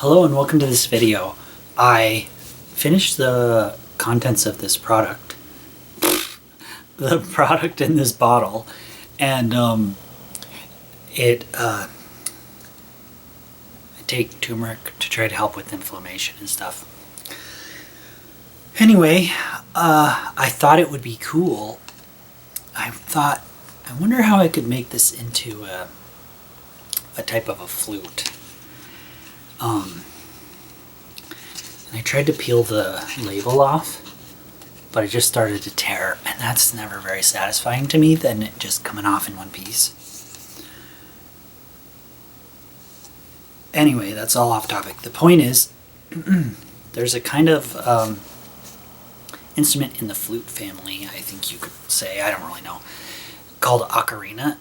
Hello and welcome to this video. I finished the contents of this product, the product in this bottle, and I take turmeric to try to help with inflammation and stuff. Anyway, I thought it would be cool. I wonder how I could make this into a type of a flute. And I tried to peel the label off, but it just started to tear, and that's never very satisfying to me than it just coming off in one piece. Anyway, that's all off topic. The point is, there's a kind of instrument in the flute family, I think you could say, I don't really know, called Ocarina,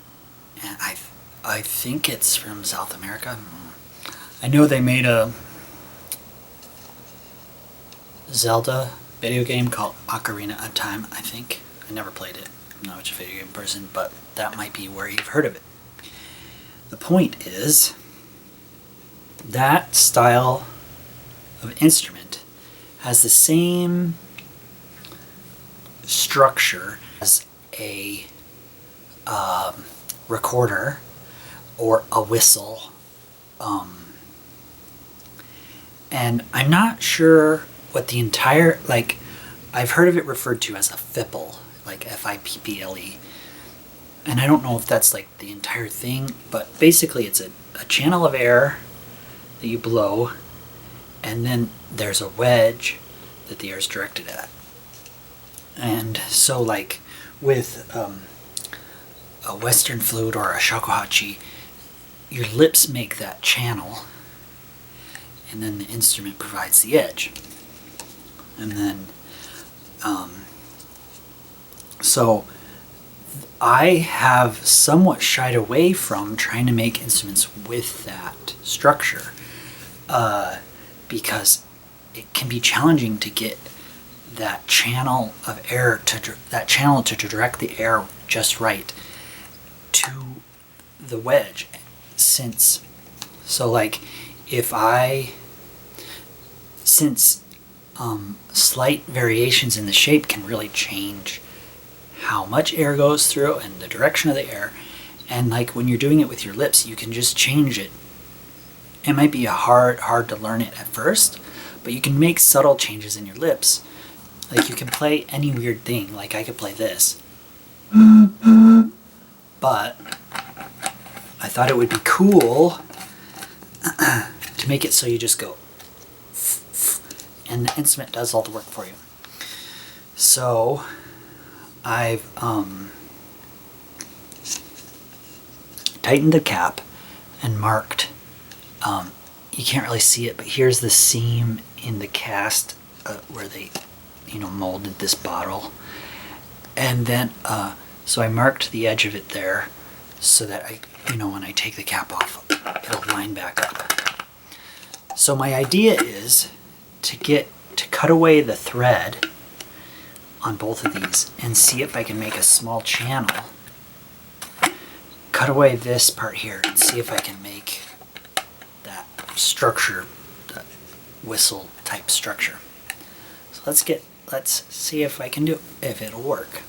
and I think it's from South America. I know they made a Zelda video game called Ocarina of Time, I think. I never played it. I'm not much a video game person, but that might be where you've heard of it. The point is, that style of instrument has the same structure as a recorder or a whistle. And I'm not sure what the entire, I've heard of it referred to as a fipple, like F-I-P-P-L-E. And I don't know if that's like the entire thing, but basically it's a channel of air that you blow, and then there's a wedge that the air is directed at. And so like with a Western flute or a shakuhachi, your lips make that channel, and then the instrument provides the edge. And then, so I have somewhat shied away from trying to make instruments with that structure, because it can be challenging to get that channel of air to direct the air just right to the wedge. Since slight variations in the shape can really change how much air goes through and the direction of the air. And like when you're doing it with your lips, you can just change it. It might be hard to learn it at first, but you can make subtle changes in your lips. Like you can play any weird thing. Like I could play this. But I thought it would be cool to make it so you just go and the instrument does all the work for you. So I've tightened the cap and marked, you can't really see it, but here's the seam in the cast where they molded this bottle. And then so I marked the edge of it there so that when I take the cap off, it'll line back up. So my idea is to cut away the thread on both of these and see if I can make a small channel. Cut away this part here and see if I can make that structure, that whistle type structure. So let's see if I can do it, if it'll work.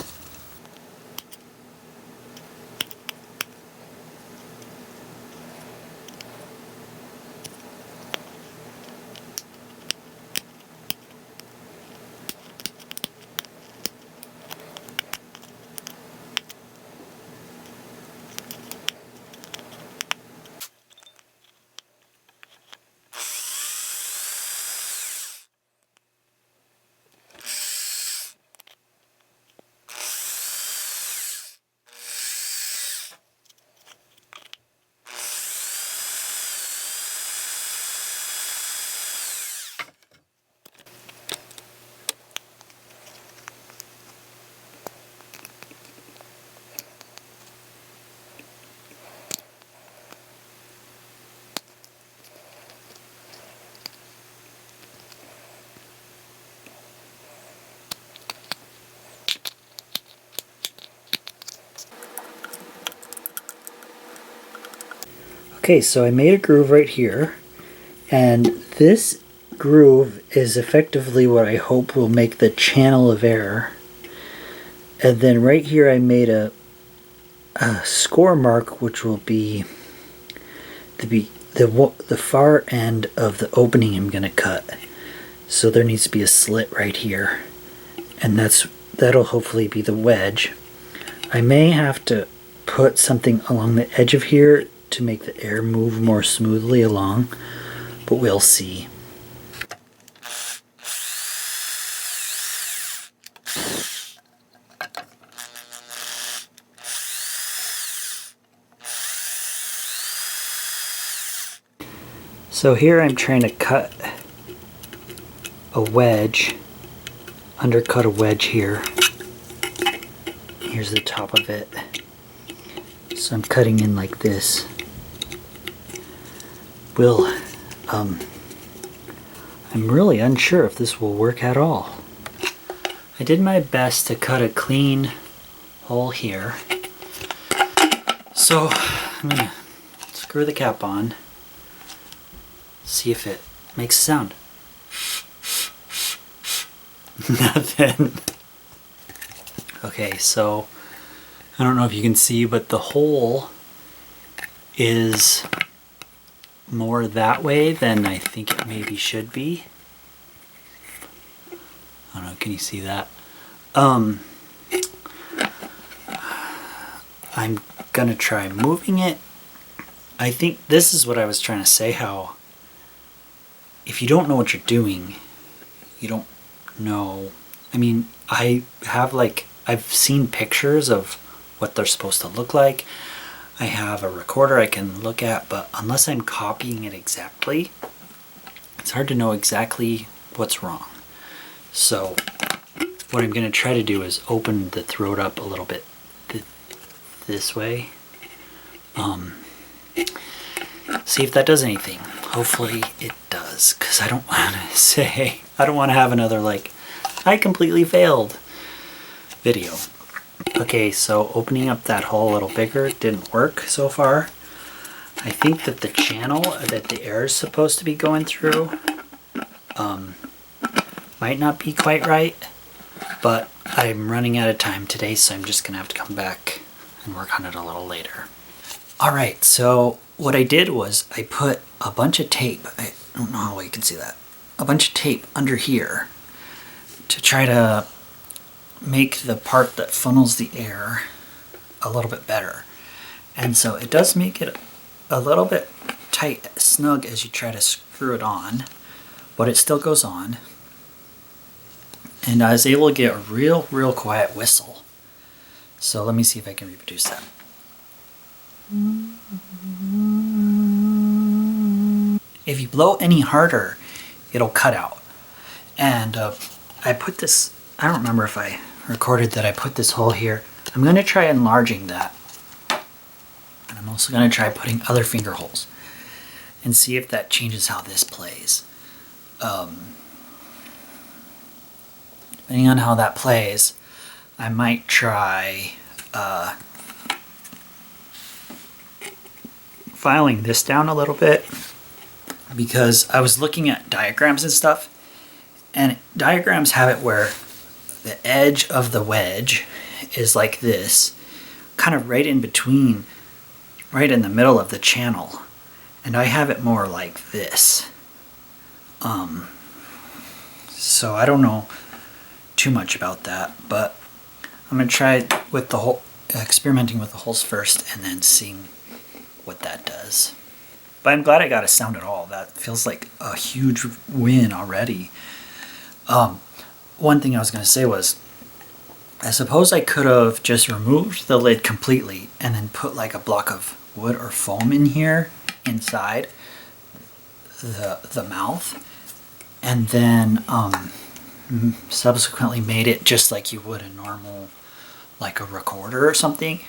Okay, so I made a groove right here, And this groove is effectively what I hope will make the channel of air. And then right here I made a score mark, which will be the far end of the opening I'm going to cut. So there needs to be a slit right here, and that'll hopefully be the wedge. I may have to put something along the edge of here to make the air move more smoothly along, but we'll see. So here I'm trying to cut a wedge, undercut a wedge here. Here's the top of it. So I'm cutting in like this. I'm really unsure if this will work at all. I did my best to cut a clean hole here. So I'm gonna screw the cap on. See if it makes a sound. Nothing. Okay, so I don't know if you can see, but the hole is more that way than I think it maybe should be. I don't know, can you see that? I'm gonna try moving it. I think this is what I was trying to say, how if you don't know what you're doing, you don't know. I mean, I've seen pictures of what they're supposed to look like. I have a recorder I can look at, but unless I'm copying it exactly, it's hard to know exactly what's wrong. So what I'm going to try to do is open the throat up a little bit this way. See if that does anything. Hopefully it does, because I don't want to have another I completely failed video. Okay, so opening up that hole a little bigger didn't work so far. I think that the channel that the air is supposed to be going through might not be quite right, but I'm running out of time today, so I'm just gonna have to come back and work on it a little later. Alright, so what I did was I put a bunch of tape, I don't know how well you can see that, a bunch of tape under here to try to make the part that funnels the air a little bit better. And so it does make it a little bit tight, snug as you try to screw it on, but it still goes on. And I was able to get a real quiet whistle. So let me see if I can reproduce that. If you blow any harder, it'll cut out. And I put this, I don't remember if I recorded that I put this hole here. I'm going to try enlarging that. And I'm also going to try putting other finger holes and see if that changes how this plays. Depending on how that plays, I might try filing this down a little bit, because I was looking at diagrams and stuff, and diagrams have it where the edge of the wedge is like this, kind of right in between, right in the middle of the channel, and I have it more like this. So I don't know too much about that, but I'm gonna try with the whole experimenting with the holes first and then seeing what that does. But I'm glad I got a sound at all. That feels like a huge win already. One thing I was going to say was, I suppose I could have just removed the lid completely and then put like a block of wood or foam in here inside the mouth, and then subsequently made it just like you would a normal, like a recorder or something,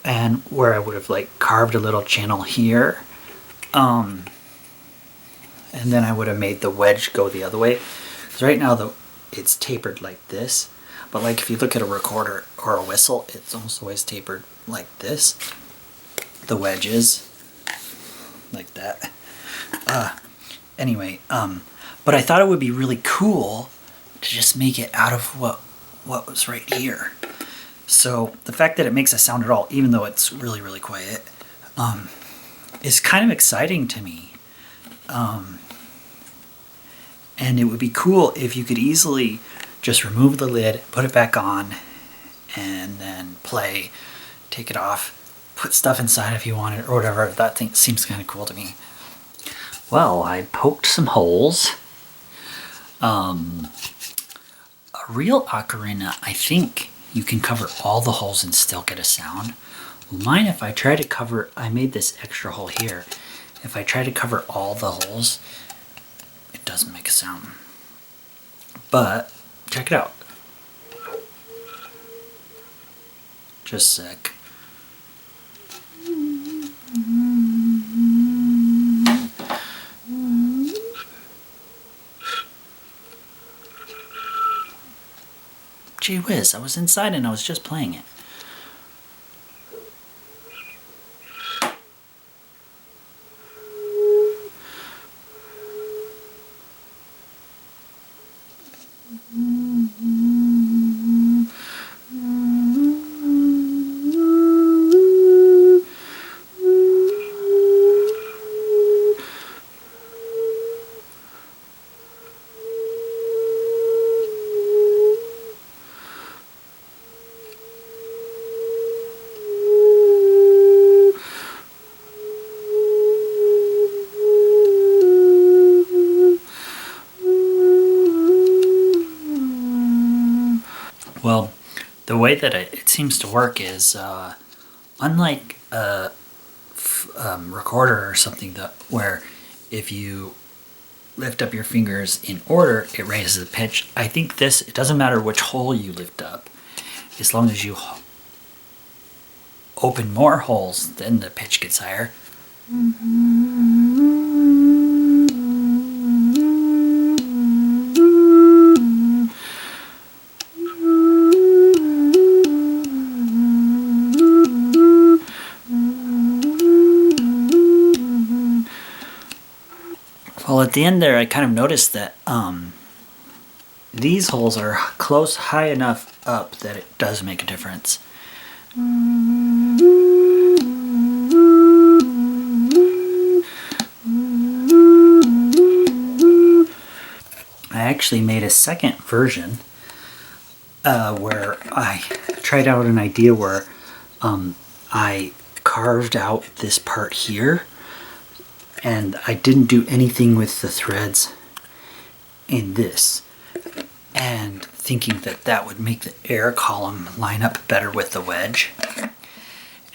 and where I would have carved a little channel here, and then I would have made the wedge go the other way. Because right now it's tapered like this, but if you look at a recorder or a whistle, it's almost always tapered like this. The wedge is like that. Anyway, but I thought it would be really cool to just make it out of what was right here. So the fact that it makes a sound at all, even though it's really, really quiet, is kind of exciting to me. And it would be cool if you could easily just remove the lid, put it back on, and then play, take it off, put stuff inside if you want it or whatever. That thing seems kind of cool to me. Well, I poked some holes. A real ocarina, I think you can cover all the holes and still get a sound. Mine, if I try to cover, I made this extra hole here. If I try to cover all the holes, it doesn't make a sound. But check it out. Just a sec. Gee whiz, I was inside and I was just playing it. Well, the way that it seems to work is, unlike a recorder or something where if you lift up your fingers in order, it raises the pitch. I think this, it doesn't matter which hole you lift up, as long as you open more holes, then the pitch gets higher. Well, at the end there, I kind of noticed that these holes are close, high enough up that it does make a difference. I actually made a second version where I tried out an idea where I carved out this part here, and I didn't do anything with the threads in this, and thinking that that would make the air column line up better with the wedge.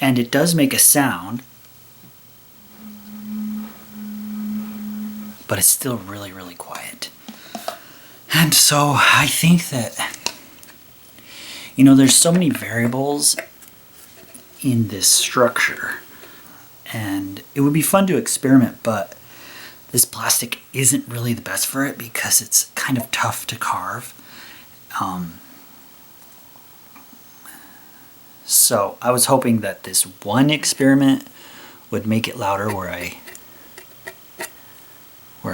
And it does make a sound, but it's still really, really quiet. And so I think that, you know, there's so many variables in this structure, and it would be fun to experiment, but this plastic isn't really the best for it because it's kind of tough to carve. So I was hoping that this one experiment would make it louder where I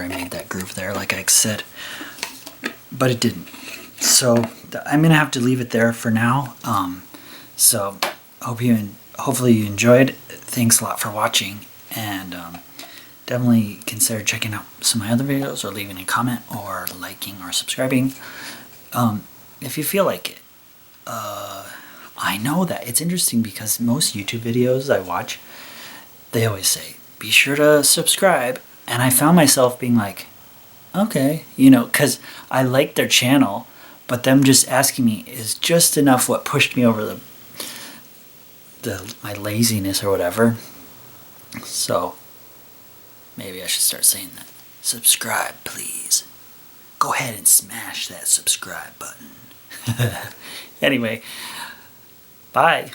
made that groove there, like I said, but it didn't. So I'm gonna have to leave it there for now. So hopefully you enjoyed. Thanks a lot for watching, and definitely consider checking out some of my other videos, or leaving a comment, or liking or subscribing if you feel like it. I know that it's interesting because most YouTube videos I watch, they always say, be sure to subscribe. And I found myself being like, okay, you know, because I like their channel, but them just asking me is just enough what pushed me over my laziness or whatever. So maybe I should start saying that. Subscribe, please. Go ahead and smash that subscribe button. Anyway, bye.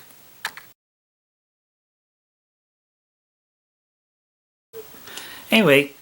Anyway,